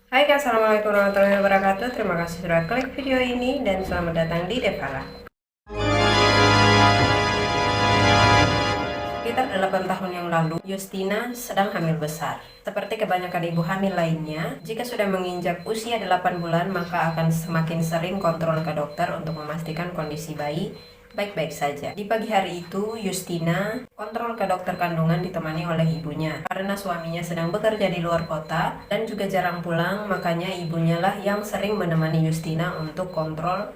Hai Kak, Assalamualaikum warahmatullahi wabarakatuh. Terima kasih sudah klik video ini dan selamat datang di Devala. Sekitar 8 tahun yang lalu, Justina sedang hamil besar. Seperti kebanyakan ibu hamil lainnya, jika sudah menginjak usia 8 bulan, maka akan semakin sering kontrol ke dokter untuk memastikan kondisi bayi baik-baik saja. Di pagi hari itu, Justina kontrol ke dokter kandungan ditemani oleh ibunya. Karena suaminya sedang bekerja di luar kota dan juga jarang pulang, makanya ibunya lah yang sering menemani Justina untuk kontrol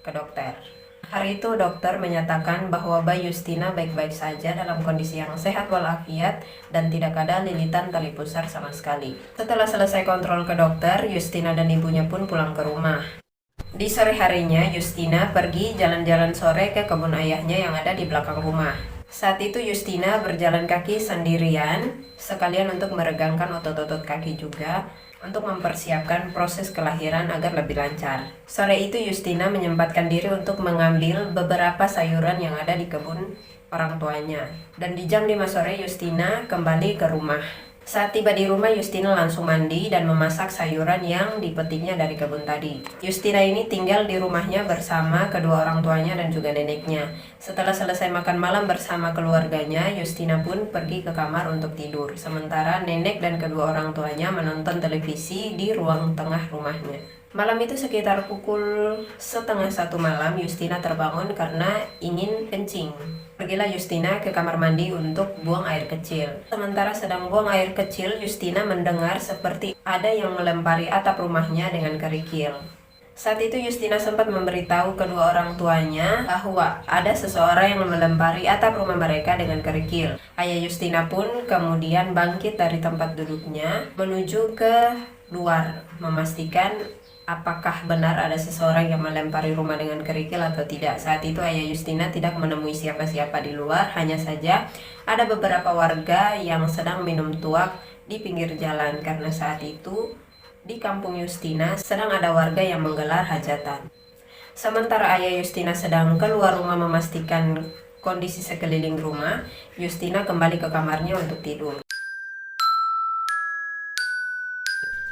ke dokter. Hari itu dokter menyatakan bahwa bayi Justina baik-baik saja dalam kondisi yang sehat walafiat dan tidak ada lilitan tali pusar sama sekali. Setelah selesai kontrol ke dokter, Justina dan ibunya pun pulang ke rumah. Di sore harinya, Justina pergi jalan-jalan sore ke kebun ayahnya yang ada di belakang rumah. Saat itu Justina berjalan kaki sendirian, sekalian untuk meregangkan otot-otot kaki juga, untuk mempersiapkan proses kelahiran agar lebih lancar. Sore itu Justina menyempatkan diri untuk mengambil beberapa sayuran yang ada di kebun orang tuanya. Dan di jam 5 sore Justina kembali ke rumah. Saat tiba di rumah, Justina langsung mandi dan memasak sayuran yang dipetiknya dari kebun tadi. Justina ini tinggal di rumahnya bersama kedua orang tuanya dan juga neneknya. Setelah selesai makan malam bersama keluarganya, Justina pun pergi ke kamar untuk tidur. Sementara nenek dan kedua orang tuanya menonton televisi di ruang tengah rumahnya. Malam itu sekitar pukul setengah 1 malam, Justina terbangun karena ingin kencing. Pergilah Justina ke kamar mandi untuk buang air kecil. Sementara sedang buang air kecil, Justina mendengar seperti ada yang melempari atap rumahnya dengan kerikil. Saat itu Justina sempat memberitahu kedua orang tuanya bahwa ada seseorang yang melempari atap rumah mereka dengan kerikil. Ayah Justina pun kemudian bangkit dari tempat duduknya menuju ke luar memastikan apakah benar ada seseorang yang melempari rumah dengan kerikil atau tidak. Saat itu ayah Justina tidak menemui siapa-siapa di luar, hanya saja ada beberapa warga yang sedang minum tuak di pinggir jalan karena saat itu di kampung Justina sedang ada warga yang menggelar hajatan. Sementara ayah Justina sedang keluar rumah memastikan kondisi sekeliling rumah, Justina kembali ke kamarnya untuk tidur.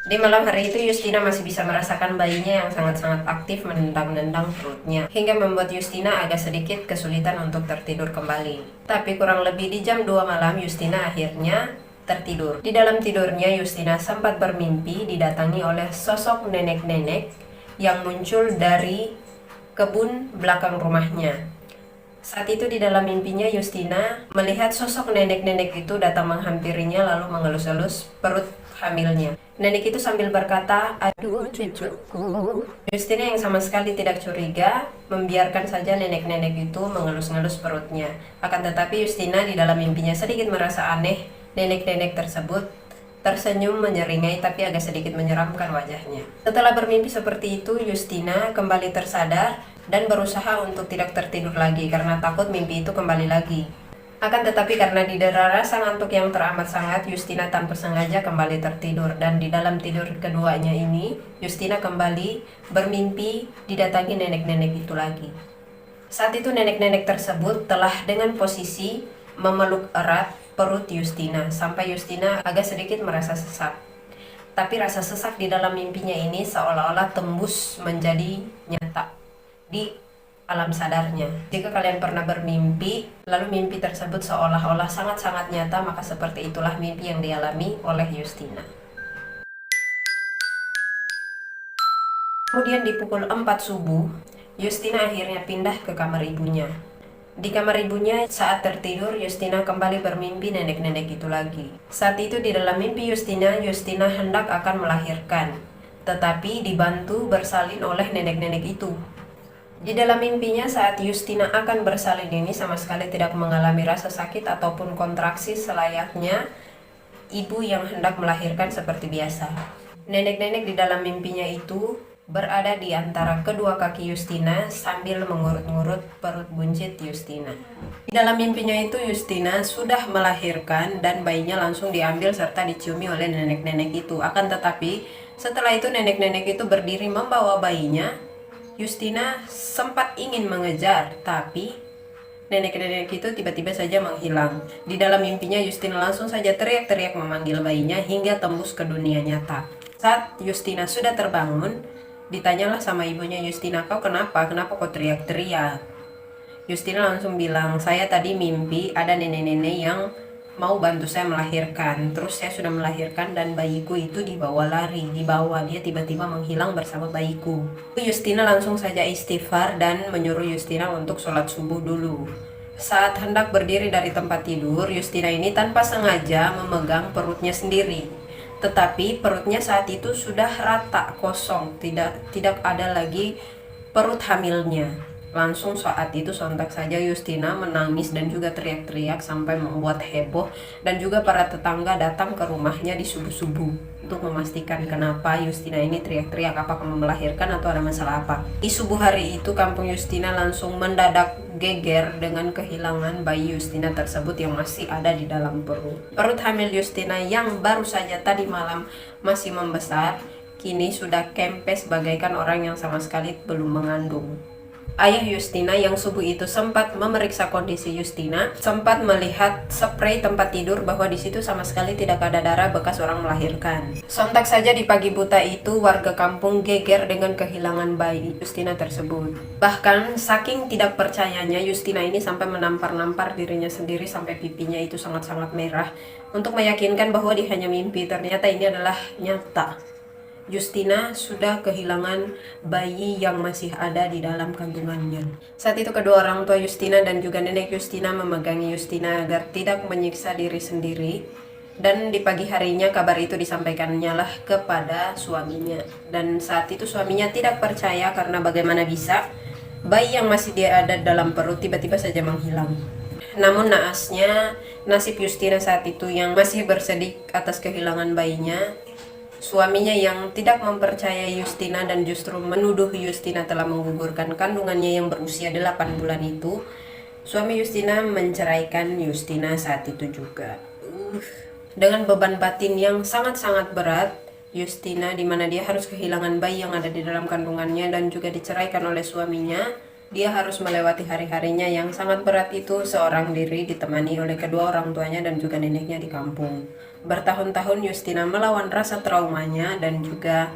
Di malam hari itu Justina masih bisa merasakan bayinya yang sangat-sangat aktif menendang-nendang perutnya, hingga membuat Justina agak sedikit kesulitan untuk tertidur kembali. Tapi kurang lebih di jam 2 malam Justina akhirnya tertidur. Di dalam tidurnya Justina sempat bermimpi didatangi oleh sosok nenek-nenek yang muncul dari kebun belakang rumahnya. Saat itu di dalam mimpinya Justina melihat sosok nenek-nenek itu datang menghampirinya lalu mengelus-elus perut hamilnya. Nenek itu sambil berkata, "Aduh cucuku." Justina yang sama sekali tidak curiga membiarkan saja nenek-nenek itu mengelus-ngelus perutnya. Akan tetapi Justina di dalam mimpinya sedikit merasa aneh. Nenek-nenek tersebut tersenyum menyeringai tapi agak sedikit menyeramkan wajahnya. Setelah bermimpi seperti itu, Justina kembali tersadar dan berusaha untuk tidak tertidur lagi karena takut mimpi itu kembali lagi. Akan tetapi karena didera rasa ngantuk yang teramat sangat, Justina tanpa sengaja kembali tertidur. Dan di dalam tidur keduanya ini, Justina kembali bermimpi didatangi nenek-nenek itu lagi. Saat itu nenek-nenek tersebut telah dengan posisi memeluk erat perut Justina, sampai Justina agak sedikit merasa sesak. Tapi rasa sesak di dalam mimpinya ini seolah-olah tembus menjadi nyata di alam sadarnya. Jika kalian pernah bermimpi, lalu mimpi tersebut seolah-olah sangat-sangat nyata, maka seperti itulah mimpi yang dialami oleh Justina. Kemudian di pukul 4 subuh, Justina akhirnya pindah ke kamar ibunya. Di kamar ibunya saat tertidur, Justina kembali bermimpi nenek-nenek itu lagi. Saat itu di dalam mimpi Justina hendak akan melahirkan, tetapi dibantu bersalin oleh nenek-nenek itu. Di dalam mimpinya saat Justina akan bersalin ini sama sekali tidak mengalami rasa sakit ataupun kontraksi selayaknya ibu yang hendak melahirkan seperti biasa. Nenek-nenek di dalam mimpinya itu berada di antara kedua kaki Justina sambil mengurut-ngurut perut buncit Justina. Di dalam mimpinya itu Justina sudah melahirkan dan bayinya langsung diambil serta diciumi oleh nenek-nenek itu. Akan tetapi setelah itu nenek-nenek itu berdiri membawa bayinya. Justina sempat ingin mengejar, tapi nenek-nenek itu tiba-tiba saja menghilang. Di dalam mimpinya Justina langsung saja teriak-teriak memanggil bayinya hingga tembus ke dunia nyata. Saat Justina sudah terbangun, ditanyalah sama ibunya, Justina, kau kenapa? Kenapa kau teriak-teriak? Justina langsung bilang, saya tadi mimpi ada nenek-nenek yang mau bantu saya melahirkan. Terus saya sudah melahirkan dan bayiku itu dibawa lari, dia tiba-tiba menghilang bersama bayiku. Justina langsung saja istighfar dan menyuruh Justina untuk sholat subuh dulu. Saat hendak berdiri dari tempat tidur, Justina ini tanpa sengaja memegang perutnya sendiri. Tetapi perutnya saat itu sudah rata kosong, tidak ada lagi perut hamilnya. Langsung saat itu sontak saja Justina menangis dan juga teriak-teriak sampai membuat heboh, dan juga para tetangga datang ke rumahnya di subuh-subuh untuk memastikan kenapa Justina ini teriak-teriak, apakah mau melahirkan atau ada masalah apa. Di subuh hari itu kampung Justina langsung mendadak geger dengan kehilangan bayi Justina tersebut yang masih ada di dalam perut. Perut hamil Justina yang baru saja tadi malam masih membesar, kini sudah kempes bagaikan orang yang sama sekali belum mengandung. Ayah Justina yang subuh itu sempat memeriksa kondisi Justina, sempat melihat spray tempat tidur bahwa di situ sama sekali tidak ada darah bekas orang melahirkan. Sontak saja di pagi buta itu warga kampung geger dengan kehilangan bayi Justina tersebut. Bahkan saking tidak percayanya, Justina ini sampai menampar-nampar dirinya sendiri sampai pipinya itu sangat-sangat merah untuk meyakinkan bahwa dia hanya mimpi. Ternyata ini adalah nyata. Justina sudah kehilangan bayi yang masih ada di dalam kandungannya. Saat itu kedua orang tua Justina dan juga nenek Justina memegangi Justina agar tidak menyiksa diri sendiri. Dan di pagi harinya kabar itu disampaikannya lah kepada suaminya. Dan saat itu suaminya tidak percaya karena bagaimana bisa bayi yang masih dia ada dalam perut tiba-tiba saja menghilang. Namun naasnya nasib Justina saat itu yang masih bersedih atas kehilangan bayinya, suaminya yang tidak mempercayai Justina dan justru menuduh Justina telah menggugurkan kandungannya yang berusia 8 bulan itu, suami Justina menceraikan Justina saat itu juga. Dengan beban batin yang sangat-sangat berat, Justina dimana dia harus kehilangan bayi yang ada di dalam kandungannya dan juga diceraikan oleh suaminya, dia harus melewati hari-harinya yang sangat berat itu seorang diri ditemani oleh kedua orang tuanya dan juga neneknya di kampung. Bertahun-tahun Justina melawan rasa traumanya dan juga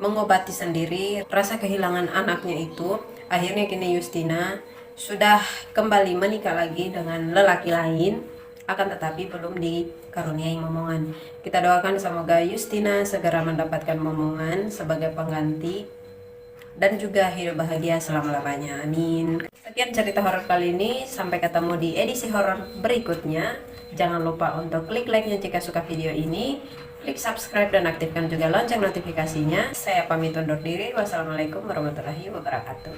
mengobati sendiri rasa kehilangan anaknya itu. Akhirnya kini Justina sudah kembali menikah lagi dengan lelaki lain, akan tetapi belum dikaruniai momongan. Kita doakan semoga Justina segera mendapatkan momongan sebagai pengganti dan juga hidup bahagia selama-lamanya. Amin. Sekian cerita horor kali ini, sampai ketemu di edisi horor berikutnya. Jangan lupa untuk klik like-nya jika suka video ini, klik subscribe dan aktifkan juga lonceng notifikasinya. Saya pamit undur diri. Wassalamualaikum warahmatullahi wabarakatuh.